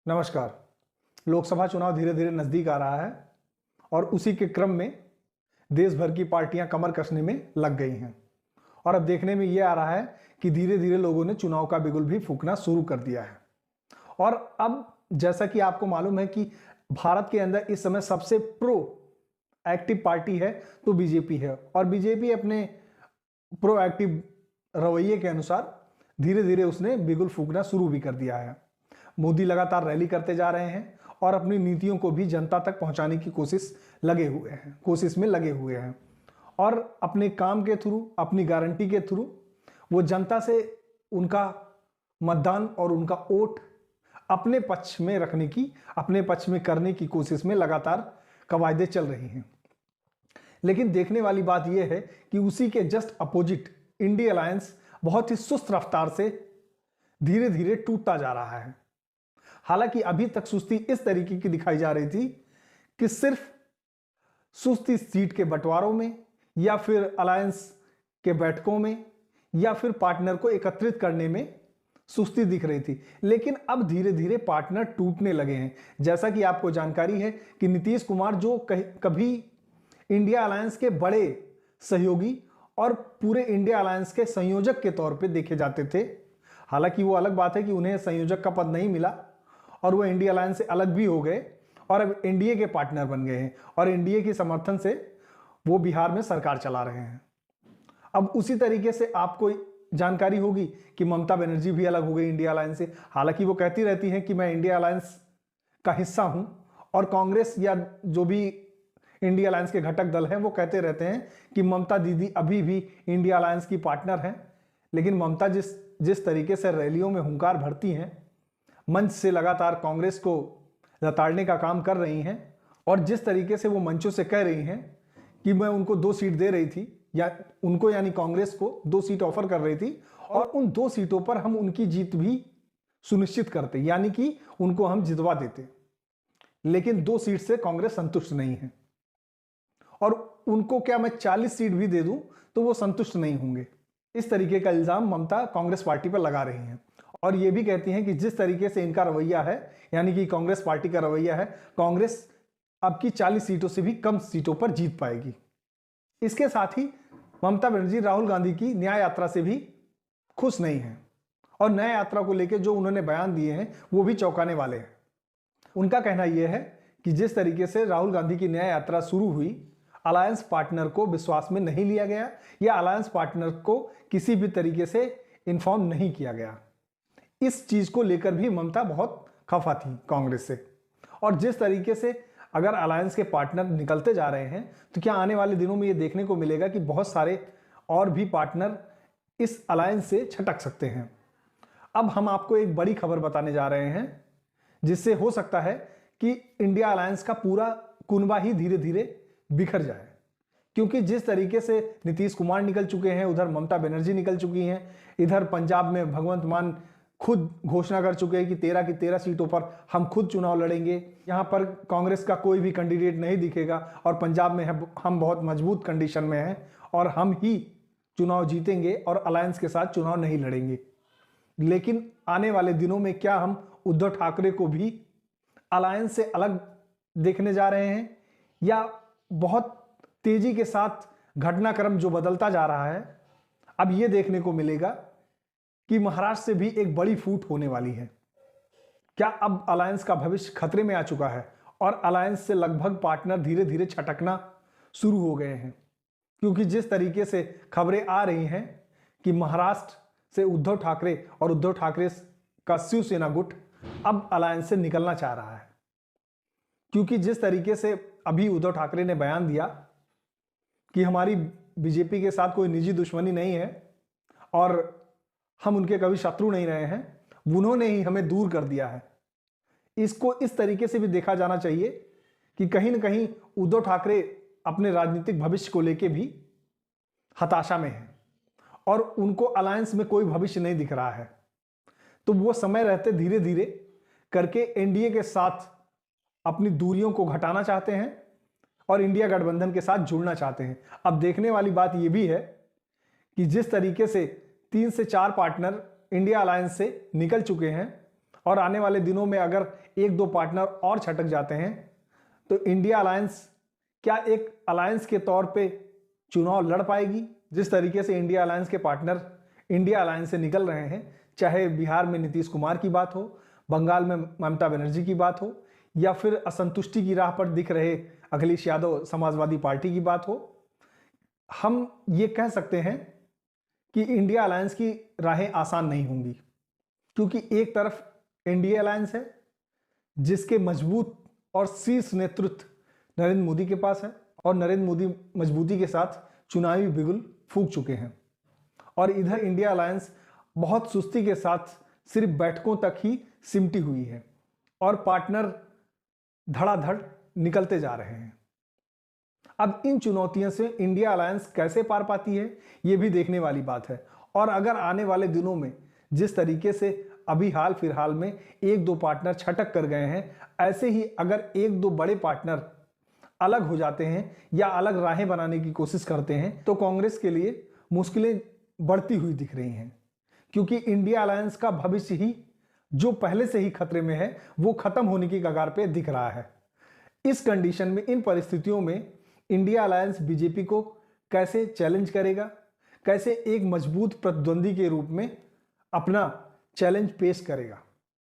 नमस्कार। लोकसभा चुनाव धीरे धीरे नजदीक आ रहा है और उसी के क्रम में देश भर की पार्टियां कमर कसने में लग गई हैं और अब देखने में यह आ रहा है कि धीरे धीरे लोगों ने चुनाव का बिगुल भी फूंकना शुरू कर दिया है। और अब जैसा कि आपको मालूम है कि भारत के अंदर इस समय सबसे प्रो एक्टिव पार्टी है तो बीजेपी है और बीजेपी अपने प्रो एक्टिव रवैये के अनुसार धीरे धीरे उसने बिगुल फूंकना शुरू भी कर दिया है। मोदी लगातार रैली करते जा रहे हैं और अपनी नीतियों को भी जनता तक पहुंचाने की कोशिश में लगे हुए हैं और अपने काम के थ्रू, अपनी गारंटी के थ्रू वो जनता से उनका मतदान और उनका वोट अपने पक्ष में रखने की, अपने पक्ष में करने की कोशिश में लगातार कवायदे चल रही हैं। लेकिन देखने वाली बात यह है कि उसी के जस्ट अपोजिट इंडिया अलायंस बहुत ही सुस्त रफ्तार से धीरे धीरे टूटता जा रहा है। हालांकि अभी तक सुस्ती इस तरीके की दिखाई जा रही थी कि सिर्फ सुस्ती सीट के बंटवारों में या फिर अलायंस के बैठकों में या फिर पार्टनर को एकत्रित करने में सुस्ती दिख रही थी, लेकिन अब धीरे धीरे पार्टनर टूटने लगे हैं। जैसा कि आपको जानकारी है कि नीतीश कुमार जो कभी इंडिया अलायंस के बड़े सहयोगी और पूरे इंडिया अलायंस के संयोजक के तौर पे देखे जाते थे, हालांकि वो अलग बात है कि उन्हें संयोजक का पद नहीं मिला और वो इंडिया अलायंस से अलग भी हो गए और अब एनडीए के पार्टनर बन गए हैं और एनडीए के समर्थन से वो बिहार में सरकार चला रहे हैं। अब उसी तरीके से आपको जानकारी होगी कि ममता बनर्जी भी अलग हो गई इंडिया अलायंस से। हालांकि वो कहती रहती हैं कि मैं इंडिया अलायंस का हिस्सा हूं और कांग्रेस या जो भी इंडिया अलायंस के घटक दल हैं वो कहते रहते हैं कि ममता दीदी अभी भी इंडिया अलायंस की पार्टनर हैं। लेकिन ममता जिस तरीके से रैलियों में हुंकार भरती हैं, मंच से लगातार कांग्रेस को लताड़ने का काम कर रही हैं और जिस तरीके से वो मंचों से कह रही हैं कि मैं उनको 2 सीट दे रही थी या उनको यानी कांग्रेस को 2 सीट ऑफर कर रही थी और उन 2 सीटों पर हम उनकी जीत भी सुनिश्चित करते, यानी कि उनको हम जितवा देते। लेकिन 2 सीट से कांग्रेस संतुष्ट नहीं है और उनको क्या मैं 40 सीट भी दे दूं तो वो संतुष्ट नहीं होंगे। इस तरीके का इल्जाम ममता कांग्रेस पार्टी पर लगा रही हैं और ये भी कहती हैं कि जिस तरीके से इनका रवैया है, यानी कि कांग्रेस पार्टी का रवैया है, कांग्रेस अब की 40 सीटों से भी कम सीटों पर जीत पाएगी। इसके साथ ही ममता बनर्जी राहुल गांधी की न्याय यात्रा से भी खुश नहीं है और न्याय यात्रा को लेकर जो उन्होंने बयान दिए हैं वो भी चौंकाने वाले हैं। उनका कहना यह है कि जिस तरीके से राहुल गांधी की न्याय यात्रा शुरू हुई, अलायंस पार्टनर को विश्वास में नहीं लिया गया या अलायंस पार्टनर को किसी भी तरीके से इन्फॉर्म नहीं किया गया। इस चीज को लेकर भी ममता बहुत खफा थी कांग्रेस से और जिस तरीके से अगर अलायंस के पार्टनर निकलते जा रहे हैं तो क्या आने वाले दिनों में ये देखने को मिलेगा कि बहुत सारे और भी पार्टनर इस अलायंस से छटक सकते हैं। अब हम आपको एक बड़ी खबर बताने जा रहे हैं जिससे हो सकता है कि इंडिया अलायंस का पूरा कुनबा ही धीरे धीरे बिखर जाए, क्योंकि जिस तरीके से नीतीश कुमार निकल चुके हैं, उधर ममता बनर्जी निकल चुकी हैं, इधर पंजाब में भगवंत मान खुद घोषणा कर चुके हैं कि 13 की 13 सीटों पर हम खुद चुनाव लड़ेंगे। यहां पर कांग्रेस का कोई भी कैंडिडेट नहीं दिखेगा और पंजाब में हम बहुत मजबूत कंडीशन में हैं और हम ही चुनाव जीतेंगे और अलायंस के साथ चुनाव नहीं लड़ेंगे। लेकिन आने वाले दिनों में क्या हम उद्धव ठाकरे को भी अलायंस से अलग देखने जा रहे हैं या बहुत तेजी के साथ घटनाक्रम जो बदलता जा रहा है, अब यह देखने को मिलेगा कि महाराष्ट्र से भी एक बड़ी फूट होने वाली है। क्या अब अलायंस का भविष्य खतरे में आ चुका है और अलायंस से लगभग पार्टनर धीरे धीरे छटकना शुरू हो गए हैं, क्योंकि जिस तरीके से खबरें आ रही हैं कि महाराष्ट्र से उद्धव ठाकरे और उद्धव ठाकरे का शिवसेना गुट अब अलायंस से निकलना चाह रहा है। क्योंकि जिस तरीके से अभी उद्धव ठाकरे ने बयान दिया कि हमारी बीजेपी के साथ कोई निजी दुश्मनी नहीं है और हम उनके कभी शत्रु नहीं रहे हैं, उन्होंने ही हमें दूर कर दिया है। इसको इस तरीके से भी देखा जाना चाहिए कि कहीं ना कहीं उद्धव ठाकरे अपने राजनीतिक भविष्य को लेके भी हताशा में हैं और उनको अलायंस में कोई भविष्य नहीं दिख रहा है। तो वो समय रहते धीरे धीरे करके एनडीए के साथ अपनी दूरियों को घटाना चाहते हैं और इंडिया गठबंधन के साथ जुड़ना चाहते हैं। अब देखने वाली बात यह भी है कि जिस तरीके से 3 से 4 पार्टनर इंडिया अलायंस से निकल चुके हैं और आने वाले दिनों में अगर एक दो पार्टनर और छटक जाते हैं तो इंडिया अलायंस क्या एक अलायंस के तौर पे चुनाव लड़ पाएगी? जिस तरीके से इंडिया अलायंस के पार्टनर इंडिया अलायंस से निकल रहे हैं, चाहे बिहार में नीतीश कुमार की बात हो, बंगाल में ममता बनर्जी की बात हो, या फिर असंतुष्टि की राह पर दिख रहे अखिलेश यादव समाजवादी पार्टी की बात हो, हम ये कह सकते हैं कि इंडिया अलायंस की राहें आसान नहीं होंगी। क्योंकि एक तरफ इंडिया अलायंस है जिसके मजबूत और शीर्ष नेतृत्व नरेंद्र मोदी के पास है, और नरेंद्र मोदी मजबूती के साथ चुनावी बिगुल फूंक चुके हैं, और इधर इंडिया अलायंस बहुत सुस्ती के साथ सिर्फ बैठकों तक ही सिमटी हुई है और पार्टनर धड़ाधड़ निकलते जा रहे हैं। अब इन चुनौतियों से इंडिया अलायंस कैसे पार पाती है, ये भी देखने वाली बात है। और अगर आने वाले दिनों में जिस तरीके से अभी हाल फिलहाल में एक दो पार्टनर छटक कर गए हैं, ऐसे ही अगर एक दो बड़े पार्टनर अलग हो जाते हैं या अलग राहें बनाने की कोशिश करते हैं तो कांग्रेस के लिए मुश्किलें बढ़ती हुई दिख रही हैं। क्योंकि इंडिया अलायंस का भविष्य ही जो पहले से ही खतरे में है वो खत्म होने की कगार पे दिख रहा है। इस कंडीशन में, इन परिस्थितियों में इंडिया अलायंस बीजेपी को कैसे चैलेंज करेगा, कैसे एक मजबूत प्रतिद्वंदी के रूप में अपना चैलेंज पेश करेगा।